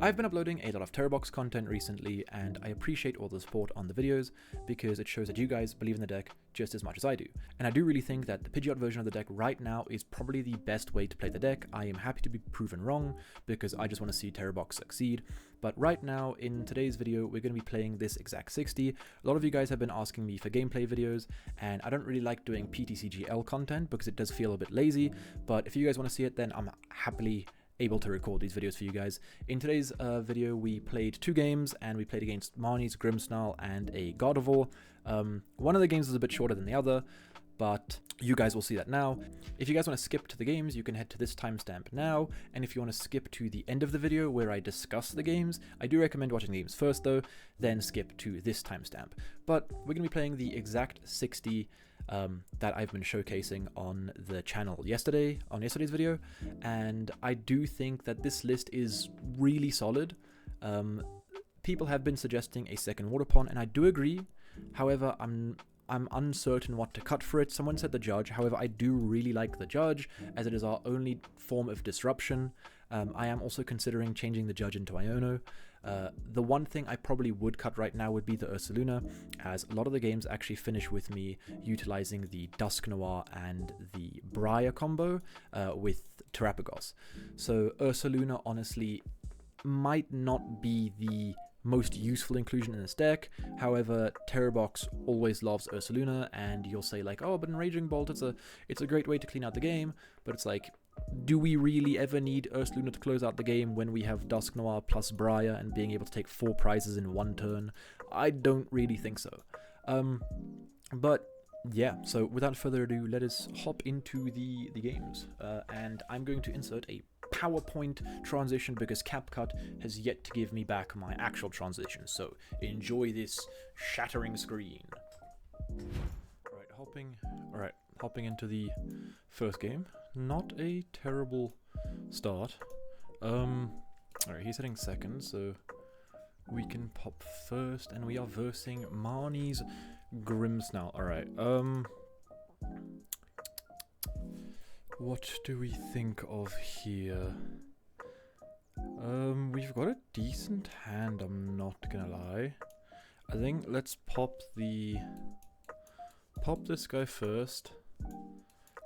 I've been uploading a lot of Tera Box content recently, and I appreciate all the support on the videos because it shows that you guys believe in the deck just as much as I do. And I do really think that the Pidgeot version of the deck right now is probably the best way to play the deck. I am happy to be proven wrong because I just want to see Tera Box succeed. But right now, in today's video, we're going to be playing this exact 60. A lot of you guys have been asking me for gameplay videos, and I don't really like doing PTCGL content because it does feel a bit lazy. But if you guys want to see it, then I'm happily able to record these videos for you guys. In today's video, we played 2 games, and we played against Marnie's Grimmsnarl and a Gardevoir. One of the games was a bit shorter than the other, but you guys will see that now. If you guys want to skip to the games, you can head to this timestamp now, and if you want to skip to the end of the video where I discuss the games, I do recommend watching the games first though, then skip to this timestamp. But we're going to be playing the exact 60 that I've been showcasing on the channel on yesterday's video, and I do think that this list is really solid. People have been suggesting a second Waterpon, and I do agree. However, I'm uncertain what to cut for it. Someone said the Judge. However, I do really like the Judge, as it is our only form of disruption. I am also considering changing the Judge into Iono. The one thing I probably would cut right now would be the Ursaluna, as a lot of the games actually finish with me utilizing the Dusknoir and the Briar combo with Terapagos. So Ursaluna honestly might not be the most useful inclusion in this deck. However, Tera Box always loves Ursaluna, and you'll say like, oh, but in Raging Bolt it's a great way to clean out the game. But it's like, do we really ever need Ursaluna to close out the game when we have Dusknoir plus Briar and being able to take 4 prizes in 1 turn? I don't really think so. But yeah, so without further ado, let us hop into the games. And I'm going to insert a PowerPoint transition because CapCut has yet to give me back my actual transition. So enjoy this shattering screen. Alright, hopping into the first game. Not a terrible start. Alright, he's hitting second, so we can pop first, and we are versing Marnie's Grimmsnarl. Alright, what do we think of here? We've got a decent hand, I'm not gonna lie. I think let's pop this guy first.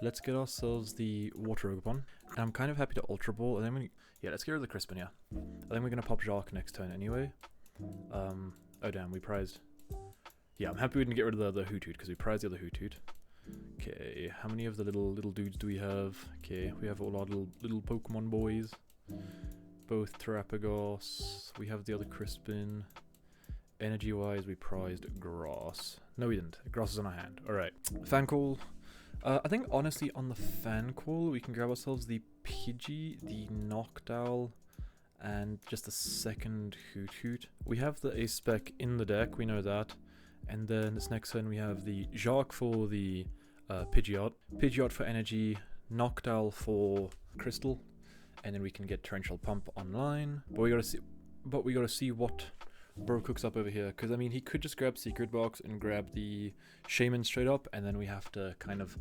Let's get ourselves the Water Ogerpon. And I'm kind of happy to Ultra Ball, and then let's get rid of the Crispin, yeah. I think we're gonna pop Jacq next turn anyway. Oh damn, we prized. Yeah, I'm happy we didn't get rid of the Hoothoot, because we prized the other Hoothoot. Okay, how many of the little dudes do we have? Okay, we have all our little Pokemon boys. Both Terapagos. We have the other Crispin. Energy-wise, we prized Grass. No, we didn't. Grass is on our hand. Alright. Fan Call. I think, honestly, on the Fan Call, we can grab ourselves the Pidgey, the Noctowl, and just the second Hoothoot. We have the A-Spec in the deck, we know that. And then this next turn, we have the Jacq for the Pidgeot. Pidgeot for energy, Noctowl for crystal, and then we can get Torrential Pump online. But we gotta see what Bro cooks up over here, because I mean he could just grab Secret Box and grab the Shaman straight up, and then we have to kind of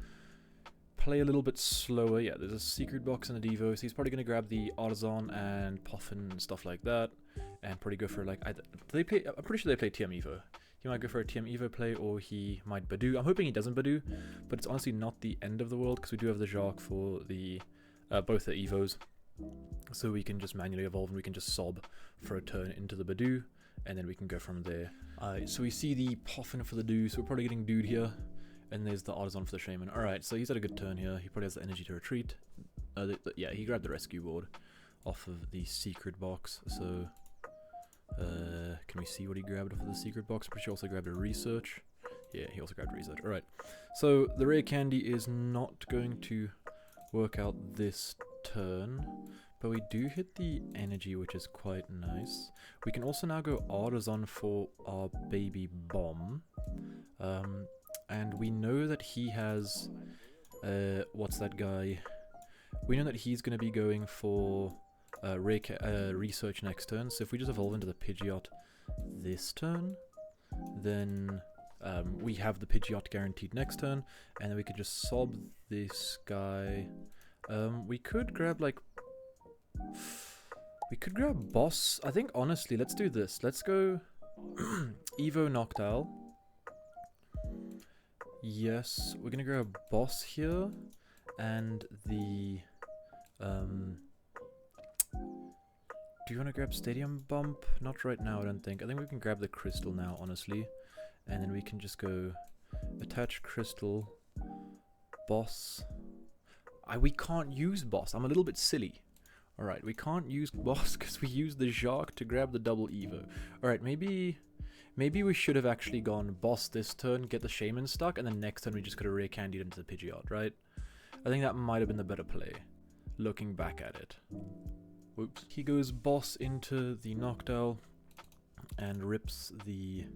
play a little bit slower. Yeah, there's a Secret Box and a Devo, so he's probably gonna grab the Artisan and Poffin and stuff like that, and probably go for like I'm pretty sure they play TM Evo. He might go for a TM Evo play, or he might Badoo. I'm hoping he doesn't Badoo, but it's honestly not the end of the world, because we do have the Jacq for the both the Evos, so we can just manually evolve and we can just sob for a turn into the Badoo, and then we can go from there. So we see the Poffin for the Do, so we're probably getting Dude here, and there's the Artisan for the Shaman. Alright, so he's had a good turn here. He probably has the energy to retreat. Yeah, he grabbed the Rescue Board off of the Secret Box, so can we see what he grabbed off of the Secret Box? I'm pretty sure he also grabbed a Research. Yeah, he also grabbed Research. Alright, so the Rare Candy is not going to work out this turn, but we do hit the energy, which is quite nice. We can also now go Artisan for our baby Bomb. And we know that he has, what's that guy? We know that he's going to be going for Research next turn, so if we just evolve into the Pidgeot this turn, then we have the Pidgeot guaranteed next turn, and then we could just sob this guy. We could grab like We could grab Boss. I think, honestly, let's do this. Let's go Evo Noctowl. Yes, we're gonna grab Boss here. And the... do you want to grab Stadium Bump? Not right now, I don't think. I think we can grab the Crystal now, honestly. And then we can just go attach Crystal, Boss. We can't use Boss. I'm a little bit silly. Alright, we can't use Boss because we used the Jacq to grab the double Evo. Alright, maybe we should have actually gone Boss this turn, get the Shaman stuck, and then next turn we just could have Rare Candied into the Pidgeot, right? I think that might have been the better play, looking back at it. Whoops. He goes Boss into the Noctowl and rips the...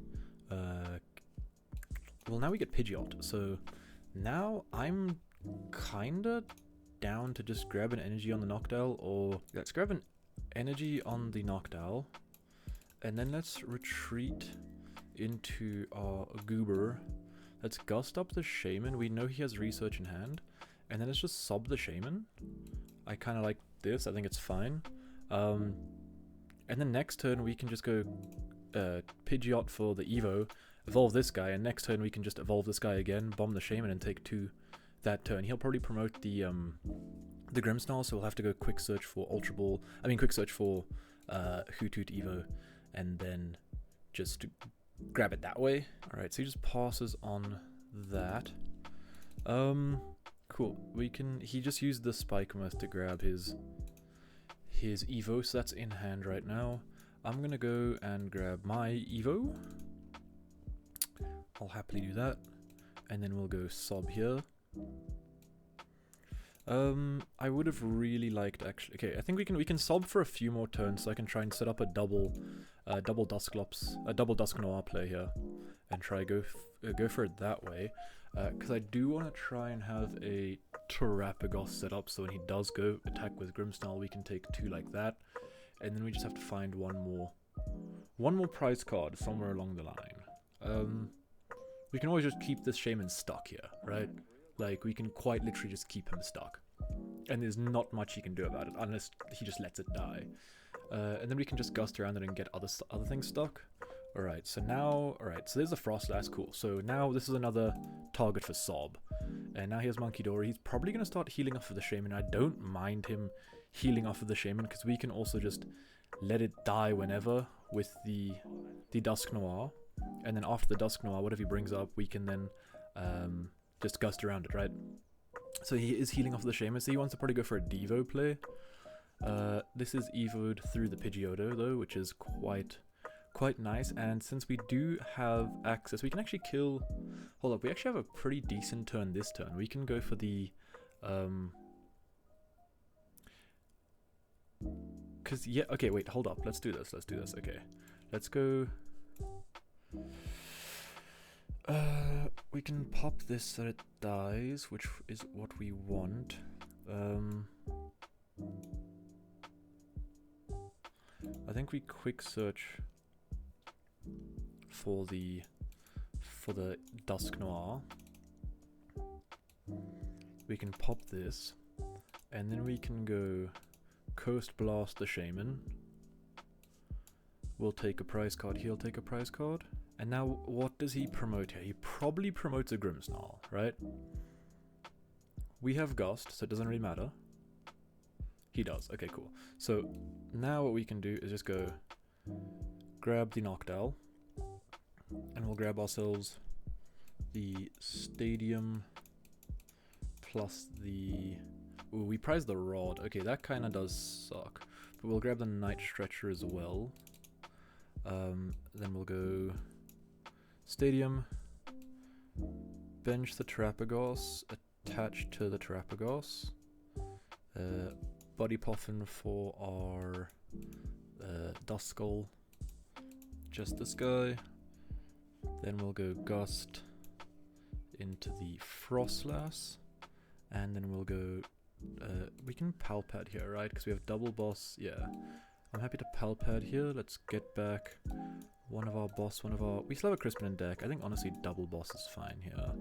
well, now we get Pidgeot, so now I'm kinda down to just grab an energy on the Noctowl, or let's grab an energy on the Noctowl, and then let's retreat into our Goober. Let's gust up the Shaman. We know he has Research in hand, and then let's just sob the Shaman. I kind of like this. I think it's fine. And then next turn we can just go Pidgeot for the Evo, evolve this guy, and next turn we can just evolve this guy again, bomb the Shaman, and take 2 that turn. He'll probably promote the Grimmsnarl, so we'll have to go quick search for Ultra Ball. I mean, quick search for Hoothoot Evo, and then just grab it that way. Alright, so he just passes on that. Cool. He just used the Spike Mouth to grab his Evo, so that's in hand right now. I'm gonna go and grab my Evo. I'll happily do that. And then we'll go sob here. I would have really liked actually. Okay, I think we can sob for a few more turns, so I can try and set up a double Dusknoir play here, and try go for it that way. Because I do want to try and have a Terapagos set up, so when he does go attack with Grimmsnarl, we can take 2 like that, and then we just have to find one more prize card somewhere along the line. We can always just keep this Shaman stuck here, right? Like, we can quite literally just keep him stuck. And there's not much he can do about it, unless he just lets it die. And then we can just gust around it and get other things stuck. Alright, so now... Alright, so there's a Frostlass, cool. So now this is another target for Sob. And now he has Monkey Dory. He's probably going to start healing off of the Shaman. I don't mind him healing off of the Shaman, because we can also just let it die whenever with the Dusknoir. And then after the Dusknoir, whatever he brings up, we can then just gust around it, right? So he is healing off the Shaman, so he wants to probably go for a Devo play. This is Evo'd through the Pidgeotto, though, which is quite nice. And since we do have access, we can actually kill... Hold up, we actually have a pretty decent turn this turn. We can go for the... Because, yeah, okay, wait, hold up. Let's do this, okay. Let's go... we can pop this so it dies, which is what we want. I think we quick search for the Dusknoir. We can pop this, and then we can go Coast Blast the Shaman. We'll take a prize card, he'll take a prize card. And now, what does he promote here? He probably promotes a Grimmsnarl, right? We have Gust, so it doesn't really matter. He does, okay, cool. So, now what we can do is just go grab the Noctowl, and we'll grab ourselves the Stadium plus the... Ooh, we prize the Rod. Okay, that kind of does suck. But we'll grab the Night Stretcher as well. Then we'll go Stadium, bench the Terapagos, attach to the Terapagos, Buddy Poffin for our Duskull, just this guy. Then we'll go Gust into the Frostlass, and then we'll go, we can Palpad here, right? Because we have double boss, yeah. I'm happy to Palpad here. Let's get back one of our boss, we still have a Crispin in deck. I think honestly double boss is fine here.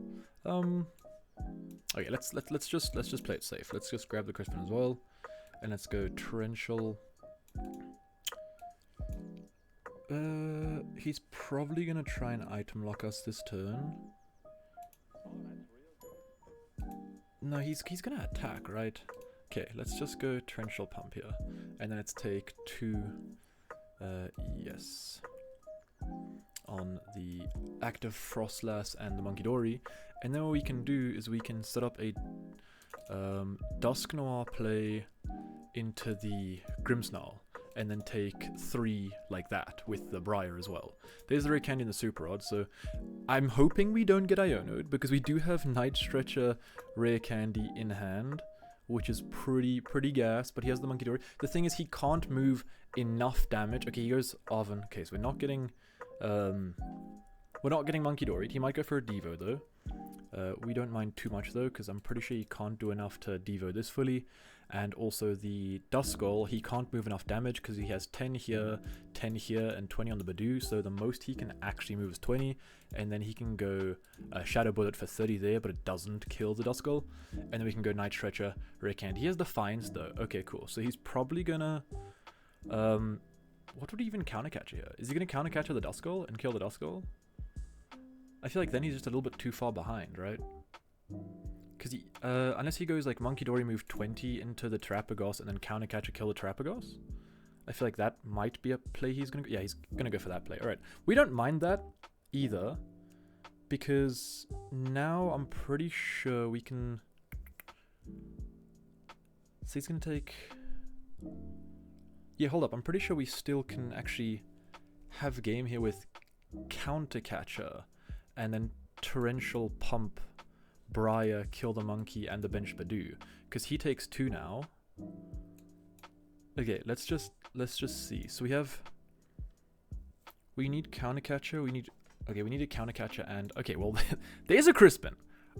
Okay, let's just play it safe. Let's just grab the Crispin as well, and let's go Torrential He's probably gonna try and item lock us this turn. No, he's gonna attack, right? Okay, let's just go Torrential Pump here. And then let's take 2, yes, on the active Frostlass and the Munkidori. And then what we can do is we can set up a Dusknoir play into the Grimmsnarl, and then take 3 like that with the Briar as well. There's the Rare Candy and the Super Rod, so I'm hoping we don't get Ionoed, because we do have Night Stretcher Rare Candy in hand, which is pretty gas, but he has the Munkidori. The thing is, he can't move enough damage. Okay, he goes Oven. Okay, so we're not getting Munkidori. He might go for a Devo though. We don't mind too much though, because I'm pretty sure he can't do enough to Devo this fully. And also the Duskull, he can't move enough damage because he has 10 here, 10 here, and 20 on the Badoo. So the most he can actually move is 20. And then he can go Shadow Bullet for 30 there, but it doesn't kill the Duskull. And then we can go Night Stretcher, Rare Candy. He has Defiance though. Okay, cool. So he's probably gonna... what would he even Counter Catcher here? Is he gonna Counter Catcher the Duskull and kill the Duskull? I feel like then he's just a little bit too far behind, right? Because unless he goes like Munkidori move 20 into the Terapagos and then Counter Catcher kill the Terapagos, I feel like that might be a play he's gonna go. Yeah, he's gonna go for that play. All right, we don't mind that either, because now I'm pretty sure we can. So he's gonna take. Yeah, hold up. I'm pretty sure we still can actually have game here with Counter Catcher and then Torrential Pump, Briar, kill the Monkey, and the Bench Badoo, because he takes 2 now. Okay, let's just see. So we need Counter Catcher. We need a Counter Catcher, and okay, well, there's a Crispin.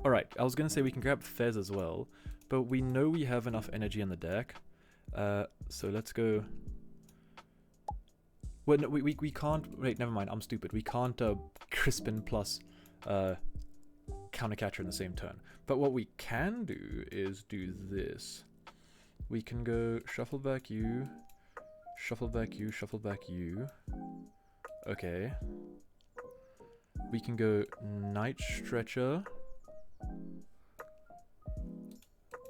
All right, I was gonna say we can grab Fez as well, but we know we have enough energy in the deck. So let's go. Well, no, we can't. Wait, never mind. I'm stupid. We can't Crispin plus Counter Catcher in the same turn. But what we can do is do this. We can go shuffle back you, shuffle back you, shuffle back you. Okay. We can go Night Stretcher.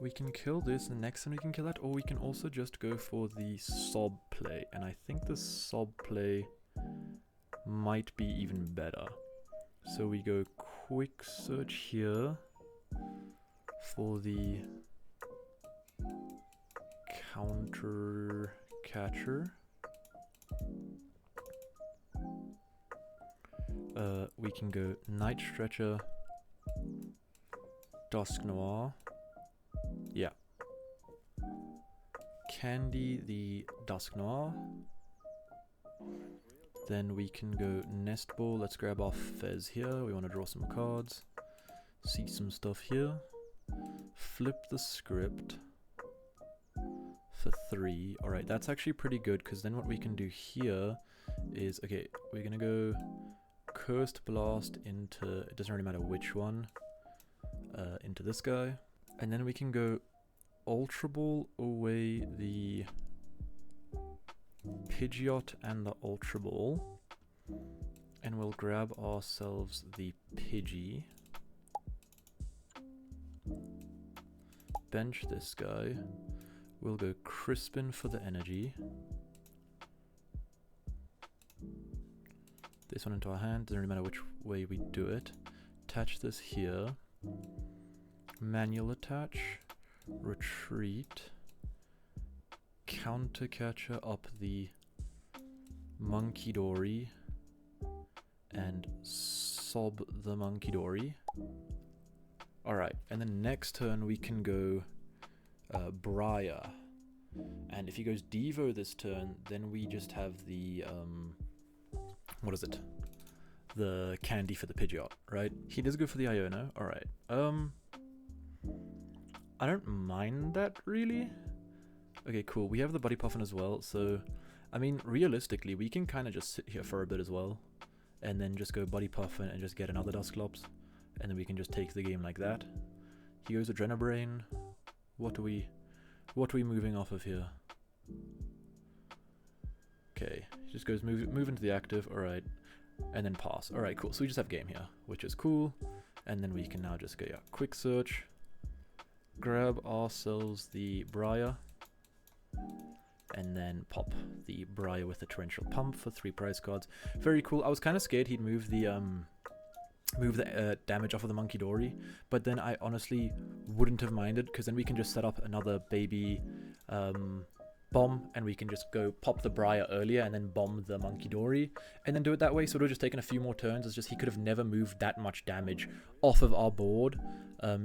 We can kill this, and next time we can kill that, or we can also just go for the Sob play. And I think the Sob play might be even better. So we go Quick Search here for the Counter Catcher. We can go Night Stretcher, Dusknoir. Yeah. Candy the Dusknoir. Then we can go Nest Ball. Let's grab our Fez here. We want to draw some cards. See some stuff here. Flip the script for 3. Alright, that's actually pretty good, because then what we can do here is, okay, we're going to go Cursed Blast into, it doesn't really matter which one, into this guy. And then we can go Ultra Ball away the Pidgeot and the Ultra Ball. And we'll grab ourselves the Pidgey. Bench this guy. We'll go Crispin for the energy. This one into our hand, doesn't really matter which way we do it. Attach this here. Manual attach, retreat, Counter Catcher up the Munkidori, and sob the Munkidori. Alright, and then next turn we can go Briar. And if he goes Devo this turn, then we just have the, what is it? The candy for the Pidgeot, right? He does go for the Iono, alright. I don't mind that, really. Okay, cool. We have the Buddy Poffin as well, so... I mean, realistically, we can kind of just sit here for a bit as well. And then just go Buddy Poffin and just get another Dusclops. And then we can just take the game like that. He goes Adrenabrain. What are we moving off of here? Okay, Just goes move into the active. All right, and then pass. All right, cool. So we just have game here, which is cool. And then we can now just go quick search, grab ourselves the Briar, and then pop the Briar with the Torrential Pump for 3 prize cards. Very cool. I was kind of scared he'd move the damage off of the Monkey Dory, but then I honestly wouldn't have minded, because then we can just set up another baby bomb, and we can just go pop the Briar earlier and then bomb the Monkey Dory and then do it that way. So it would have just taken a few more turns. It's just he could have never moved that much damage off of our board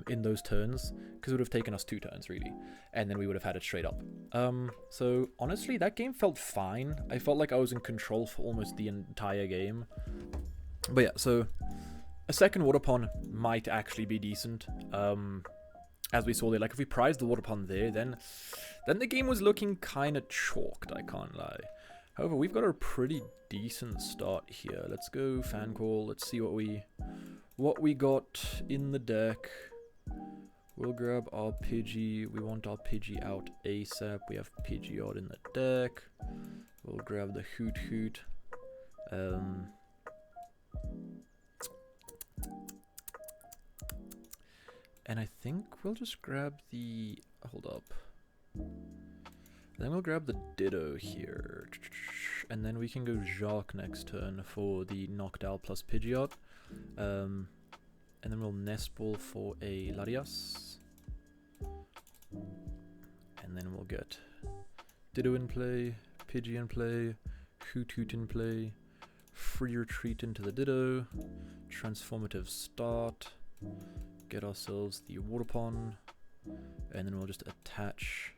in those turns, because it would have taken us 2 turns really, and then we would have had it straight up. So honestly, that game felt fine. I felt like I was in control for almost the entire game. But yeah, so a second Waterpon might actually be decent. As we saw there, like if we prized the Waterpon there, then the game was looking kind of chalked, I can't lie. However, we've got a pretty decent start here. Let's go fan call. Let's see what we got in the deck. We'll grab our Pidgey. We want our Pidgey out ASAP. We have Pidgeot in the deck. We'll grab the Hoothoot. And I think we'll just grab the... Hold up. Then we'll grab the Ditto here. And then we can go Jacq next turn for the Noctowl plus Pidgeot. And then we'll Nest Ball for a Latias. And then we'll get Ditto in play, Pidgey in play, Hoothoot in play, Free Retreat into the Ditto, Transformative Start, get ourselves the Waterpon, and then we'll just attach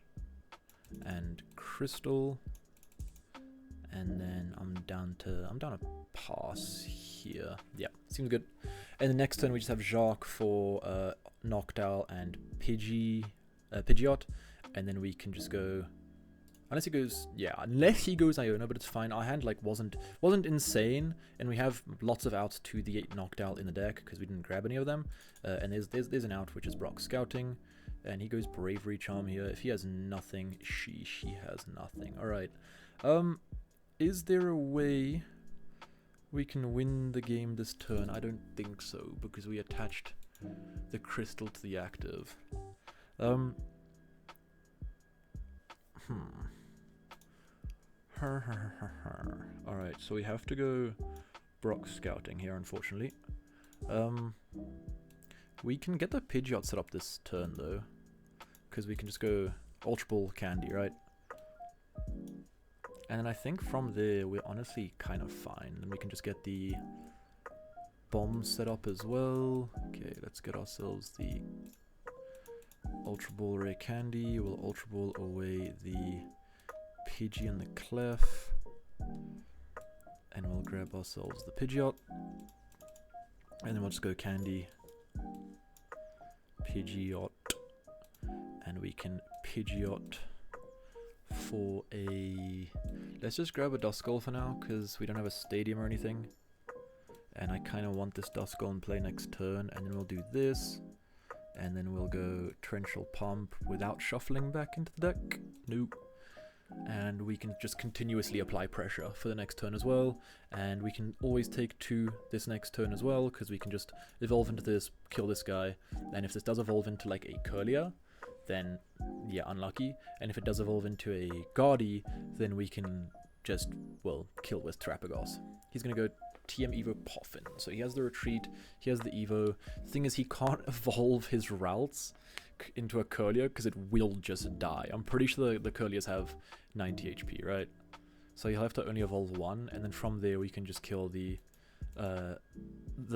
and Crystal, and then I'm down to pass here. Yeah, seems good. And the next turn we just have Jacq for Noctowl and Pidgeot, and then we can just go, unless he goes Iona, but it's fine. Our hand like wasn't insane, and we have lots of outs to the Noctowl in the deck because we didn't grab any of them. And there's an out which is Brock Scouting, and he goes Bravery Charm here. If he has nothing, she has nothing. All right. Is there a way we can win the game this turn? I don't think so, because we attached the crystal to the active. Alright, so we have to go Brock Scouting here, unfortunately. We can get the Pidgeot set up this turn, though, because we can just go Ultra Ball Candy, right? And then I think from there, we're honestly kind of fine. Then we can just get the bomb set up as well. Okay, let's get ourselves the Ultra Ball Rare Candy. We'll Ultra Ball away the Pidgey and the Clef, and we'll grab ourselves the Pidgeot, and then we'll just go Candy, Pidgeot, and we can Pidgeot for a... Let's just grab a Duskull for now, because we don't have a stadium or anything, and I kind of want this Duskull in play next turn. And then we'll do this, and then we'll go Torrential Pump without shuffling back into the deck. Nope. And we can just continuously apply pressure for the next turn as well, and we can always take 2 this next turn as well, because we can just evolve into this, kill this guy, and if this does evolve into like a Curlier, then yeah, unlucky, and if it does evolve into a Guardy, then we can just, well, kill with Terapagos. He's gonna go TM Evo Poffin, so he has the retreat, he has the Evo. The thing is, he can't evolve his Ralts into a Curlier because it will just die. I'm pretty sure the Curliers have 90 HP, right? So you'll have to only evolve 1, and then from there we can just kill the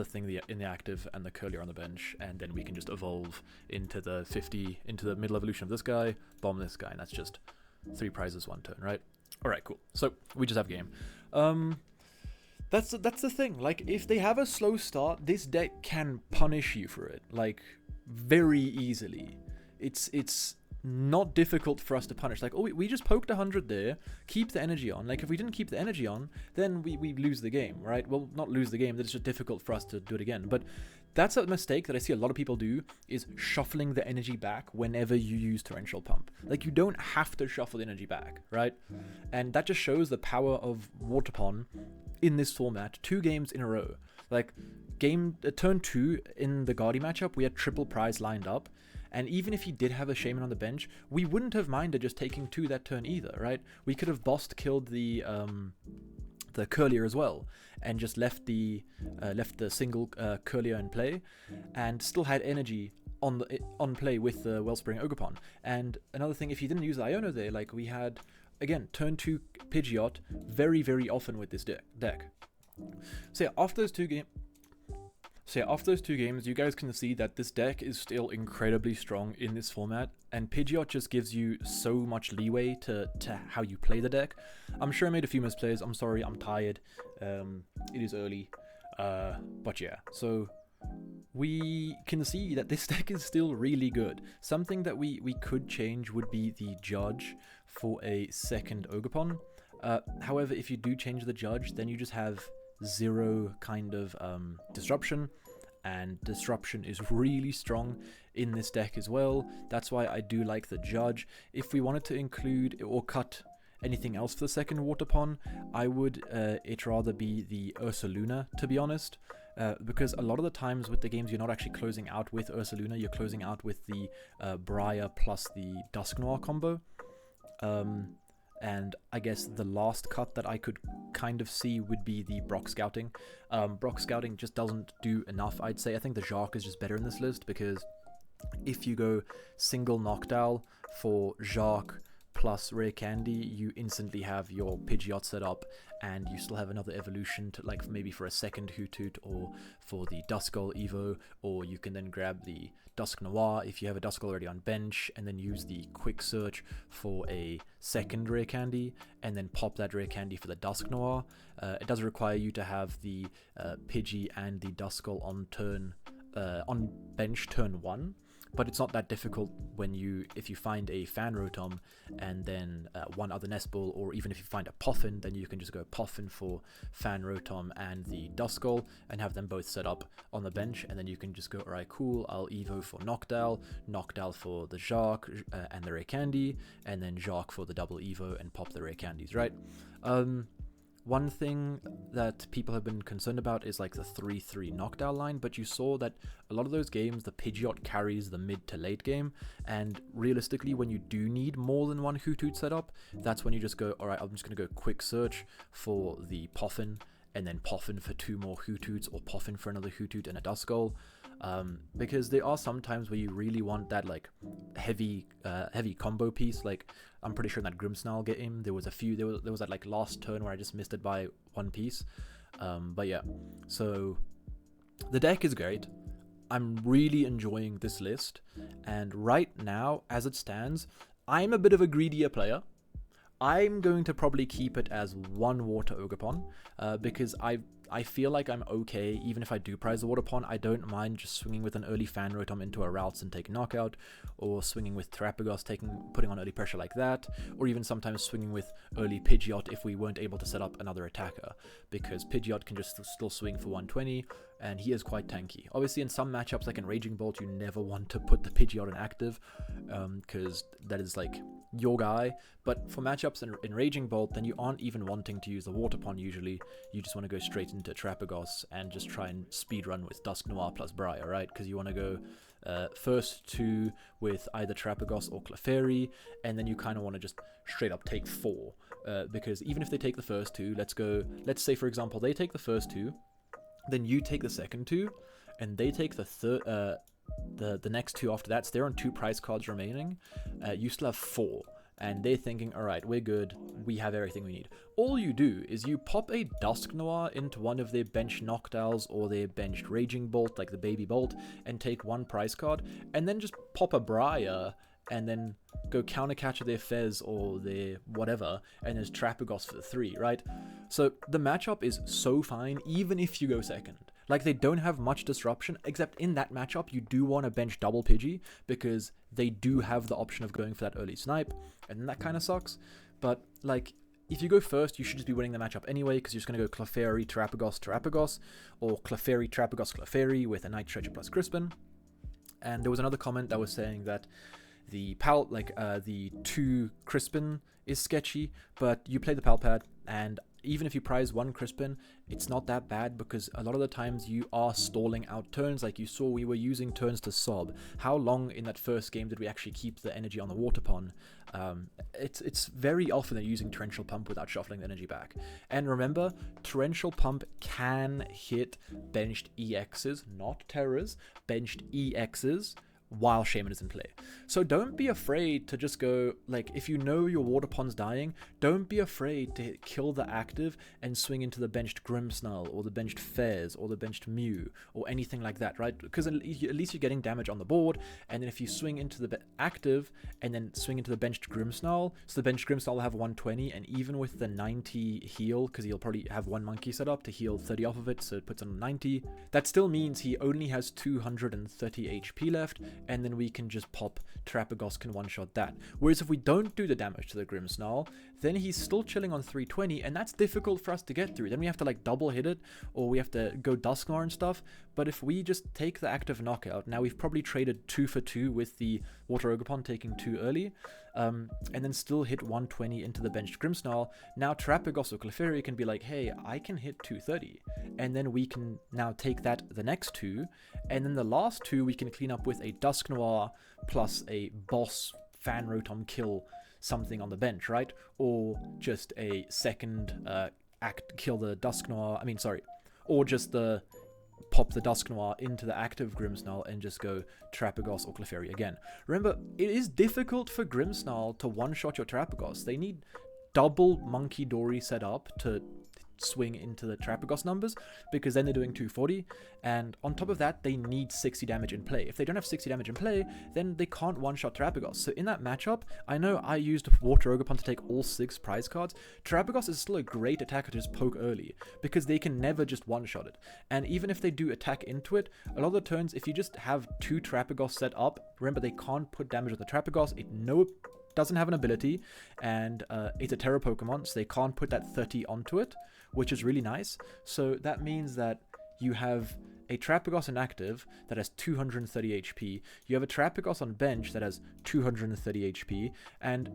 thing in the active and the Curlier on the bench, and then we can just evolve into the middle evolution of this guy, bomb this guy, and that's just 3 prizes 1 turn, right? All right, cool. So we just have game. That's the thing. Like, if they have a slow start, this deck can punish you for it, like, very easily. It's not difficult for us to punish. Like, oh, we just poked 100 there, keep the energy on. Like, if we didn't keep the energy on, then we lose the game, right? Well, not lose the game, it's just difficult for us to do it again. But that's a mistake that I see a lot of people do, is shuffling the energy back whenever you use Torrential Pump. Like, you don't have to shuffle the energy back, right? And that just shows the power of Waterpon in this format 2 games in a row. Like, turn 2 in the Guardy matchup, we had triple prize lined up. And even if he did have a Shaman on the bench, we wouldn't have minded just taking 2 that turn either, right? We could have killed the Curlier as well, and just left the single Curlier in play, and still had energy on play with the Wellspring Ogerpon. And another thing, if you didn't use the Iono there, like we had, again, turn 2 Pidgeot very, very often with this deck. So yeah, after those 2 games, you guys can see that this deck is still incredibly strong in this format, and Pidgeot just gives you so much leeway to how you play the deck. I'm sure I made a few misplays. I'm sorry, I'm tired. It is early. But yeah, so we can see that this deck is still really good. Something that we could change would be the Judge for a second Ogerpon. However, if you do change the Judge, then you just have 0 kind of disruption, and disruption is really strong in this deck as well. That's why I do like the Judge. If we wanted to include or cut anything else for the second Waterpon, I would it rather be the Ursaluna, to be honest, because a lot of the times with the games you're not actually closing out with Ursaluna, you're closing out with the Briar plus the Dusknoir combo. And I guess the last cut that I could kind of see would be the Brock Scouting. Brock Scouting just doesn't do enough, I'd say. I think the Jacq is just better in this list, because if you go single Noctowl for Jacq plus Rare Candy, you instantly have your Pidgeot set up, and you still have another evolution to, like, maybe for a second Hoothoot or for the Duskull Evo, or you can then grab the Dusknoir if you have a Duskull already on bench, and then use the Quick Search for a second Rare Candy, and then pop that Rare Candy for the Dusknoir. It does require you to have the Pidgey and the Duskull on bench turn 1. But it's not that difficult if you find a Fan Rotom and then one other nest ball, or even if you find a Poffin, then you can just go Poffin for Fan Rotom and the Duskull and have them both set up on the bench, and then you can just go, alright, cool, I'll Evo for Noctowl for the Jacq and the Rare Candy, and then Jacq for the double Evo and pop the Rare Candies, right? One thing that people have been concerned about is like the 3-3 Noctowl line, but you saw that a lot of those games, the Pidgeot carries the mid to late game, and realistically, when you do need more than one Hoothoot setup, that's when you just go, alright, I'm just going to go Quick Search for the Poffin, and then Poffin for 2 more Hootoots, or Poffin for another Hoothoot and a Duskull. Because there are some times where you really want that like heavy combo piece. Like, I'm pretty sure in that Grimmsnarl game there was that like last turn where I just missed it by 1 piece. But yeah, so the deck is great. I'm really enjoying this list, and right now as it stands, I'm a bit of a greedier player. I'm going to probably keep it as 1 Water Ogerpon, because I feel like I'm okay. Even if I do prize the Waterpon, I don't mind just swinging with an early Fan Rotom into a Routes and taking knockout, or swinging with Terapagos, putting on early pressure like that, or even sometimes swinging with early Pidgeot if we weren't able to set up another attacker, because Pidgeot can just still swing for 120, and he is quite tanky. Obviously, in some matchups like in Raging Bolt, you never want to put the Pidgeot in active, because that is like your guy. But for matchups in Raging Bolt, then you aren't even wanting to use the Waterpon usually. You just want to go straight into Terapagos and just try and speedrun with Dusknoir plus Briar, right? Because you want to go first 2 with either Terapagos or Clefairy, and then you kind of want to just straight up take 4. Because even if they take the first 2, let's say for example they take the first 2, then you take the second 2, and they take the third, the next 2 after that. So they're on 2 prize cards remaining. You still have 4, and they're thinking, all right, we're good. We have everything we need. All you do is you pop a Dusknoir into one of their bench Noctowls or their benched Raging Bolt, like the Baby Bolt, and take 1 prize card, and then just pop a Briar, and then go Counter Catcher their Fez or their whatever, and there's Terapagos for the 3, right? So the matchup is so fine, even if you go second. Like, they don't have much disruption, except in that matchup, you do want to bench double Pidgey, because they do have the option of going for that early snipe, and that kind of sucks. But, like, if you go first, you should just be winning the matchup anyway, because you're just going to go Clefairy, Terapagos, or Clefairy, Clefairy with a Night Stretcher plus Crispin. And there was another comment that was saying that the the 2 Crispin is sketchy, but you play the Palpad, and even if you prize 1 Crispin, it's not that bad, because a lot of the times you are stalling out turns. Like you saw, we were using turns to sob. How long in that first game did we actually keep the energy on the Waterpon? It's very often they're using Torrential Pump without shuffling the energy back. And remember, Torrential Pump can hit benched EXs, not Terras, benched EXs, while Shaman is in play. So don't be afraid to just go, like, if you know your Waterpon's dying, don't be afraid to kill the active and swing into the benched Grimmsnarl, or the benched Fez, or the benched Mew, or anything like that, right? Because at least you're getting damage on the board, and then if you swing into the active, and then swing into the benched Grimmsnarl, so the benched Grimmsnarl will have 120, and even with the 90 heal, because he'll probably have 1 monkey set up to heal 30 off of it, so it puts on 90, that still means he only has 230 HP left, and then we can just pop Terapagos, can one-shot that. Whereas if we don't do the damage to the Grimmsnarl, then he's still chilling on 320, and that's difficult for us to get through. Then we have to like double hit it, or we have to go Dusknoir and stuff. But if we just take the active knockout, now we've probably traded 2 for 2 with the Water Ogerpon taking 2 early, and then still hit 120 into the benched Grimmsnarl. Now Terapagos or Clefairy can be like, hey, I can hit 230, and then we can now take that the next 2, and then the last 2 we can clean up with a Dusknoir plus a boss Fan Rotom kill something on the bench, right? Or just a second kill the Dusknoir, or just the pop the Dusknoir into the active Grimmsnarl and just go Terapagos or Clefairy again. Remember, it is difficult for Grimmsnarl to one-shot your Terapagos. They need double Monkey Dory set up to swing into the Terapagos numbers, because then they're doing 240, and on top of that they need 60 damage in play. If they don't have 60 damage in play, then they can't one-shot Terapagos. So in that matchup, I know I used Water Ogerpon to take all 6 prize cards. Terapagos is still a great attacker to just poke early, because they can never just one-shot it. And even if they do attack into it, a lot of the turns, if you just have 2 Terapagos set up, remember they can't put damage on the Terapagos. It doesn't have an ability, and it's a Terra Pokemon, so they can't put that 30 onto it, which is really nice. So that means that you have a Terapagos inactive that has 230 HP, you have a Terapagos on bench that has 230 HP, and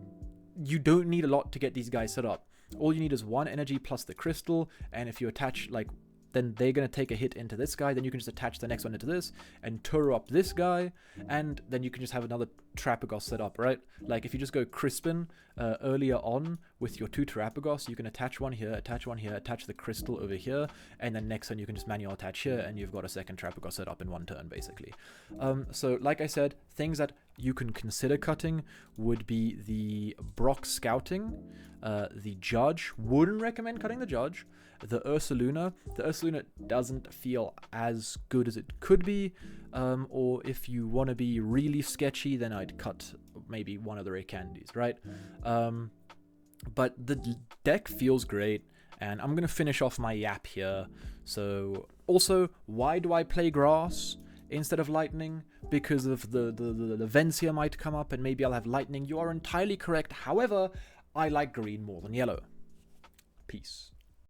you don't need a lot to get these guys set up. All you need is 1 energy plus the crystal, and if you attach, like, then they're going to take a hit into this guy, then you can just attach the next one into this, and Turo up this guy, and then you can just have another Terapagos set up, right? Like, if you just go Crispin earlier on with your 2 Terapagos, you can attach one here, attach the crystal over here, and then next turn you can just manual attach here, and you've got a second Terapagos set up in 1 turn, basically. So, like I said, things that you can consider cutting would be the Brock Scouting, the Judge. Wouldn't recommend cutting the Judge. The Ursaluna doesn't feel as good as it could be, or if you want to be really sketchy, then I'd cut maybe one of the Rare Candies, right? But the deck feels great, and I'm gonna finish off my yap here. So also, why do I play Grass instead of Lightning? Because of the Vencia might come up and maybe I'll have Lightning. You are entirely correct. However, I like green more than yellow. Peace.